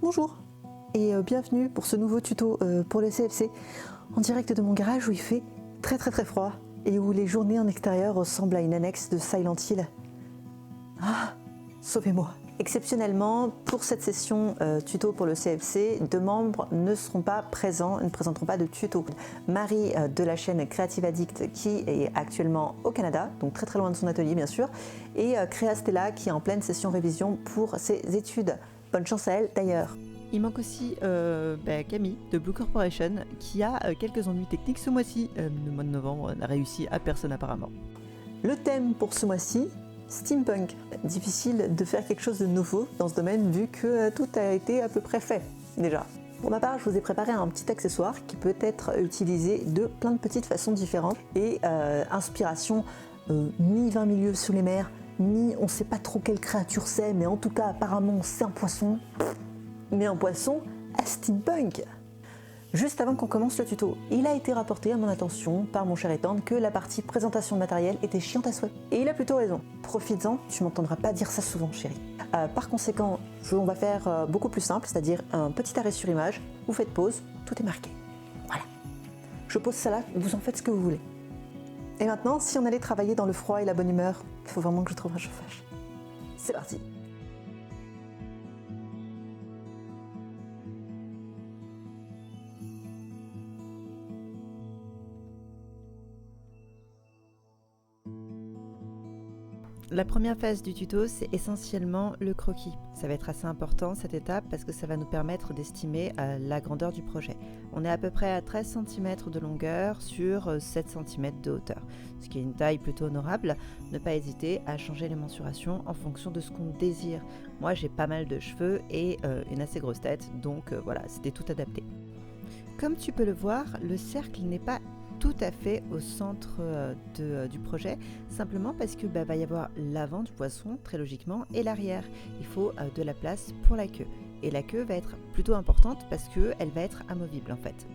Bonjour et bienvenue pour ce nouveau tuto pour le CFC en direct de mon garage où il fait très froid et où les journées en extérieur ressemblent à une annexe de Silent Hill. Ah, sauvez-moi! Exceptionnellement, pour cette session tuto pour le CFC, 2 membres ne seront pas présents, ne présenteront pas de tuto. Marie de la chaîne Creative Addict qui est actuellement au Canada, donc très loin de son atelier bien sûr, et Créa Stella qui est en pleine session révision pour ses études. Bonne chance à elle d'ailleurs. Il manque aussi Camille de Blue Corporation qui a quelques ennuis techniques ce mois-ci. Le mois de novembre n'a réussi à personne apparemment. Le thème pour ce mois-ci, steampunk. Difficile de faire quelque chose de nouveau dans ce domaine vu que tout a été à peu près fait déjà. Pour ma part, je vous ai préparé un petit accessoire qui peut être utilisé de plein de petites façons différentes et inspiration ni 20 milieux sous les mers, ni on sait pas trop quelle créature c'est, mais en tout cas apparemment c'est un poisson. Mais un poisson à steampunk. Juste avant qu'on commence le tuto, il a été rapporté à mon attention par mon cher Ethan que la partie présentation de matériel était chiante à souhait. Et il a plutôt raison. Profites-en, tu m'entendras pas dire ça souvent chérie. Par conséquent, on va faire beaucoup plus simple, c'est-à-dire un petit arrêt sur image, vous faites pause, tout est marqué. Voilà. Je pose ça là, vous en faites ce que vous voulez. Et maintenant, si on allait travailler dans le froid et la bonne humeur, il faut vraiment que je trouve un chauffage. C'est parti. La première phase du tuto, c'est essentiellement le croquis. Ça va être assez important cette étape parce que ça va nous permettre d'estimer la grandeur du projet. On est à peu près à 13 cm de longueur sur 7 cm de hauteur, ce qui est une taille plutôt honorable. Ne pas hésiter à changer les mensurations en fonction de ce qu'on désire. Moi, j'ai pas mal de cheveux et une assez grosse tête, donc voilà, c'était tout adapté. Comme tu peux le voir, le cercle n'est pas tout à fait au centre du projet, simplement parce que va y avoir l'avant du poisson, très logiquement, et l'arrière. Il faut de la place pour la queue. Et la queue va être plutôt importante parce qu'elle va être amovible en fait.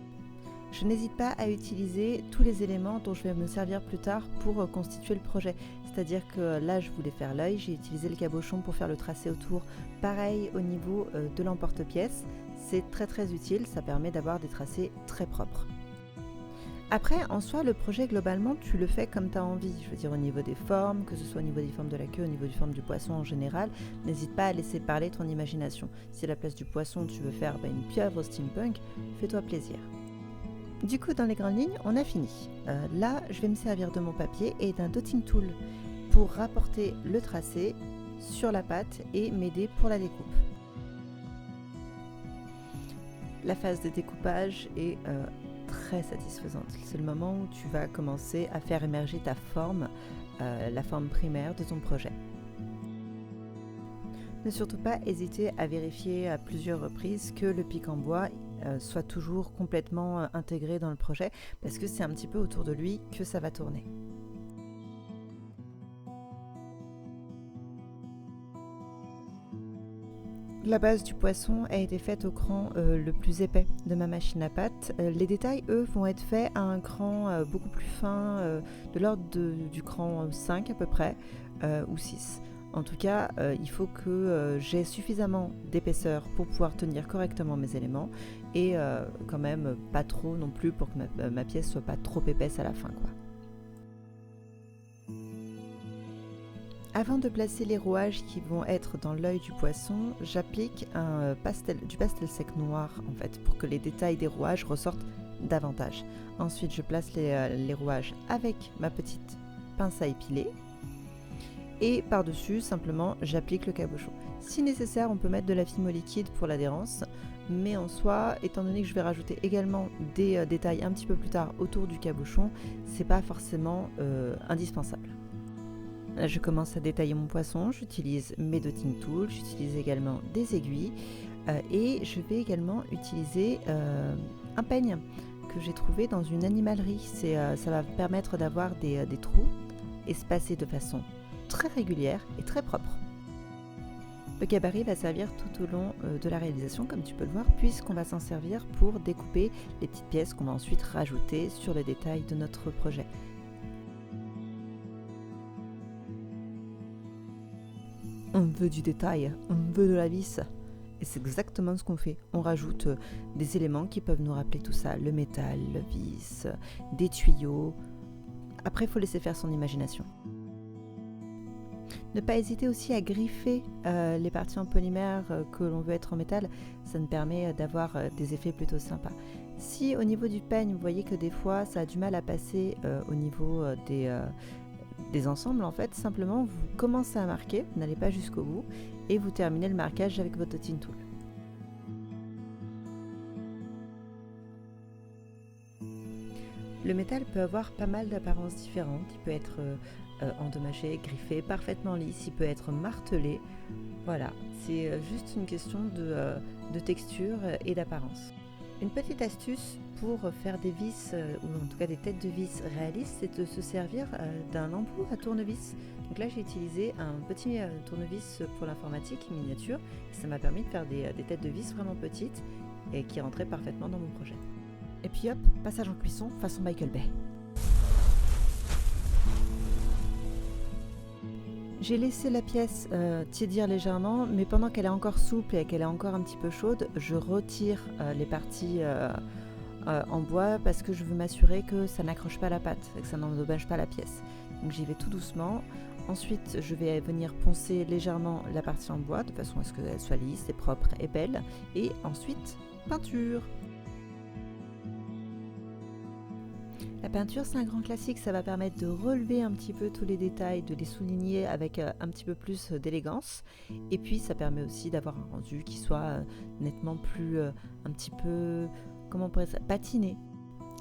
Je n'hésite pas à utiliser tous les éléments dont je vais me servir plus tard pour constituer le projet. C'est-à-dire que là, je voulais faire l'œil, j'ai utilisé le cabochon pour faire le tracé autour. Pareil au niveau de l'emporte-pièce, c'est très utile, ça permet d'avoir des tracés très propres. Après, en soi, le projet, globalement, tu le fais comme tu as envie. Je veux dire, au niveau des formes, que ce soit au niveau des formes de la queue, au niveau des formes du poisson en général, n'hésite pas à laisser parler ton imagination. Si à la place du poisson, tu veux faire une pieuvre steampunk, fais-toi plaisir. Du coup, dans les grandes lignes, on a fini. Là, je vais me servir de mon papier et d'un dotting tool pour rapporter le tracé sur la pâte et m'aider pour la découpe. La phase de découpage est très satisfaisante. C'est le moment où tu vas commencer à faire émerger ta forme, la forme primaire de ton projet. Ne surtout pas hésiter à vérifier à plusieurs reprises que le pic en bois soit toujours complètement intégré dans le projet, parce que c'est un petit peu autour de lui que ça va tourner. La base du poisson a été faite au cran le plus épais de ma machine à pâte. Les détails, eux, vont être faits à un cran beaucoup plus fin, de l'ordre du cran 5 à peu près, ou 6. En tout cas, il faut que j'ai suffisamment d'épaisseur pour pouvoir tenir correctement mes éléments et quand même pas trop non plus pour que ma pièce soit pas trop épaisse à la fin, quoi. Avant de placer les rouages qui vont être dans l'œil du poisson, j'applique du pastel sec noir en fait pour que les détails des rouages ressortent davantage. Ensuite, je place les rouages avec ma petite pince à épiler et par-dessus, simplement, j'applique le cabochon. Si nécessaire, on peut mettre de la fimo liquide pour l'adhérence, mais en soi, étant donné que je vais rajouter également des détails un petit peu plus tard autour du cabochon, c'est pas forcément indispensable. Là, je commence à détailler mon poisson, j'utilise mes dotting tools, j'utilise également des aiguilles et je vais également utiliser un peigne que j'ai trouvé dans une animalerie. Ça va permettre d'avoir des trous espacés de façon très régulière et très propre. Le gabarit va servir tout au long de la réalisation, comme tu peux le voir, puisqu'on va s'en servir pour découper les petites pièces qu'on va ensuite rajouter sur les détails de notre projet. on veut du détail, on veut de la vis. Et c'est exactement ce qu'on fait. On rajoute des éléments qui peuvent nous rappeler tout ça, le métal, le vis, des tuyaux. Après, il faut laisser faire son imagination. Ne pas hésiter aussi à griffer les parties en polymère que l'on veut être en métal. Ça nous permet d'avoir des effets plutôt sympas. Si au niveau du peigne, vous voyez que des fois, ça a du mal à passer au niveau des ensembles, en fait, simplement, vous commencez à marquer, vous n'allez pas jusqu'au bout, et vous terminez le marquage avec votre dotting tool. Le métal peut avoir pas mal d'apparences différentes. Il peut être endommagé, griffé, parfaitement lisse, il peut être martelé. Voilà, c'est juste une question de texture et d'apparence. Une petite astuce pour faire des vis, ou en tout cas des têtes de vis réalistes, c'est de se servir d'un embout à tournevis. Donc là, j'ai utilisé un petit tournevis pour l'informatique miniature. Ça m'a permis de faire des têtes de vis vraiment petites et qui rentraient parfaitement dans mon projet. Et puis hop, passage en cuisson façon Michael Bay. J'ai laissé la pièce tiédir légèrement, mais pendant qu'elle est encore souple et qu'elle est encore un petit peu chaude, je retire les parties en bois parce que je veux m'assurer que ça n'accroche pas la pâte et que ça n'endommage pas la pièce. Donc j'y vais tout doucement. Ensuite, je vais venir poncer légèrement la partie en bois de façon à ce qu'elle soit lisse et propre et belle. Et ensuite, peinture. La peinture, c'est un grand classique, ça va permettre de relever un petit peu tous les détails, de les souligner avec un petit peu plus d'élégance. Et puis, ça permet aussi d'avoir un rendu qui soit nettement plus, un petit peu, comment on pourrait dire, patiné.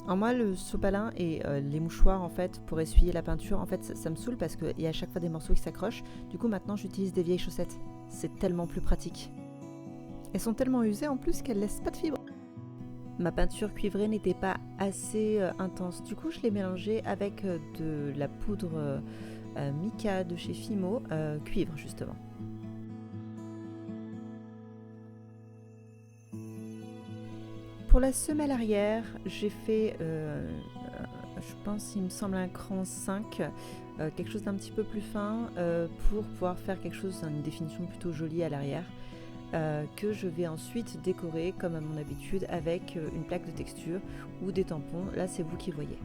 Alors moi, le sopalin et les mouchoirs, en fait, pour essuyer la peinture, en fait, ça me saoule parce qu'il y a à chaque fois des morceaux qui s'accrochent. Du coup, maintenant, j'utilise des vieilles chaussettes. C'est tellement plus pratique. Elles sont tellement usées en plus qu'elles laissent pas de fibres. Ma peinture cuivrée n'était pas assez intense. Du coup, je l'ai mélangée avec de la poudre mica de chez Fimo, cuivre justement. Pour la semelle arrière, j'ai fait, je pense, il me semble un cran 5, quelque chose d'un petit peu plus fin pour pouvoir faire quelque chose, une définition plutôt jolie à l'arrière. Que je vais ensuite décorer comme à mon habitude avec une plaque de texture ou des tampons. Là, c'est vous qui voyez.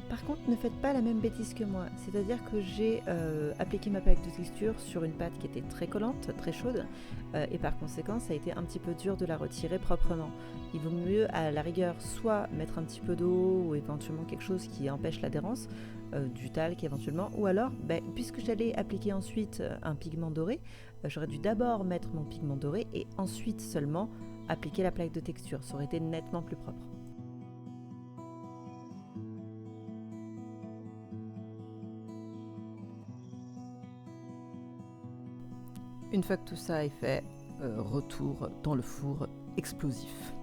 Par contre, ne faites pas la même bêtise que moi, c'est-à-dire que j'ai appliqué ma plaque de texture sur une pâte qui était très collante, très chaude, et par conséquent, ça a été un petit peu dur de la retirer proprement. Il vaut mieux, à la rigueur, soit mettre un petit peu d'eau ou éventuellement quelque chose qui empêche l'adhérence, du talc éventuellement, ou alors, puisque j'allais appliquer ensuite un pigment doré, j'aurais dû d'abord mettre mon pigment doré et ensuite seulement appliquer la plaque de texture. Ça aurait été nettement plus propre. Une fois que tout ça est fait, retour dans le four explosif.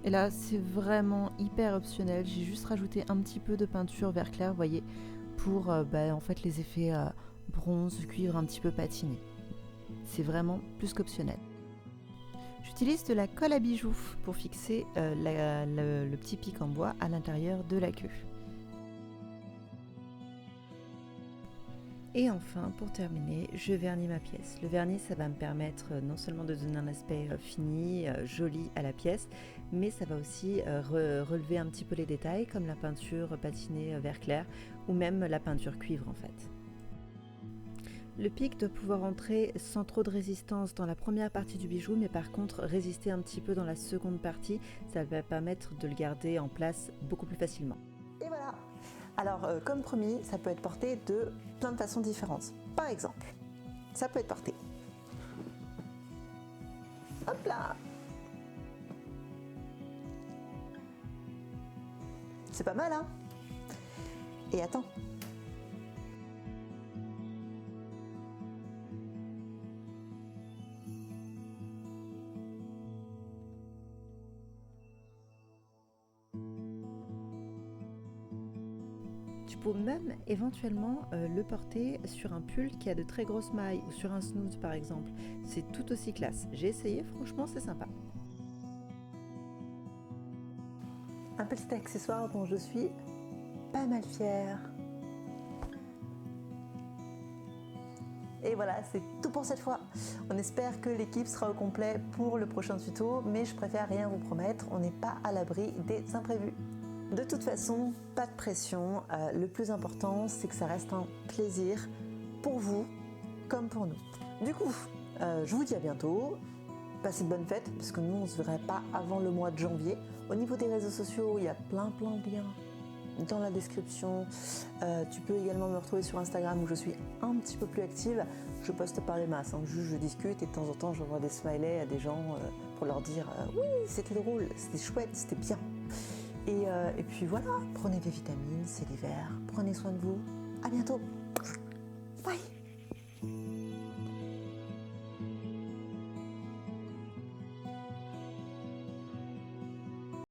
Et là, c'est vraiment hyper optionnel. J'ai juste rajouté un petit peu de peinture vert clair, vous voyez, pour en fait les effets bronze, cuivre un petit peu patiné. C'est vraiment plus qu'optionnel. J'utilise de la colle à bijoux pour fixer le petit pic en bois à l'intérieur de la queue. Et enfin, pour terminer, je vernis ma pièce. Le vernis, ça va me permettre non seulement de donner un aspect fini, joli à la pièce, mais ça va aussi relever un petit peu les détails, comme la peinture patinée vert clair, ou même la peinture cuivre en fait. Le pic doit pouvoir entrer sans trop de résistance dans la première partie du bijou, mais par contre résister un petit peu dans la seconde partie, ça va permettre de le garder en place beaucoup plus facilement. Et voilà. Alors, comme promis, ça peut être porté de plein de façons différentes. Par exemple, ça peut être porté. Hop là! C'est pas mal, hein? Et attends. peux même éventuellement le porter sur un pull qui a de très grosses mailles ou sur un snood par exemple. C'est tout aussi classe. J'ai essayé, franchement c'est sympa. Un petit accessoire dont je suis pas mal fière. Et voilà, c'est tout pour cette fois. On espère que l'équipe sera au complet pour le prochain tuto, mais je préfère rien vous promettre, on n'est pas à l'abri des imprévus. De toute façon, pas de pression. Le plus important, c'est que ça reste un plaisir pour vous comme pour nous. Du coup, je vous dis à bientôt. Passez de bonnes fêtes, parce que nous, on ne se verrait pas avant le mois de janvier. Au niveau des réseaux sociaux, il y a plein de liens dans la description. Tu peux également me retrouver sur Instagram où je suis un petit peu plus active. Je poste pas les masses, juste je discute et de temps en temps j'envoie des smileys à des gens pour leur dire oui, c'était drôle, c'était chouette, c'était bien. Et puis voilà, prenez des vitamines, c'est l'hiver, prenez soin de vous. À bientôt. Bye.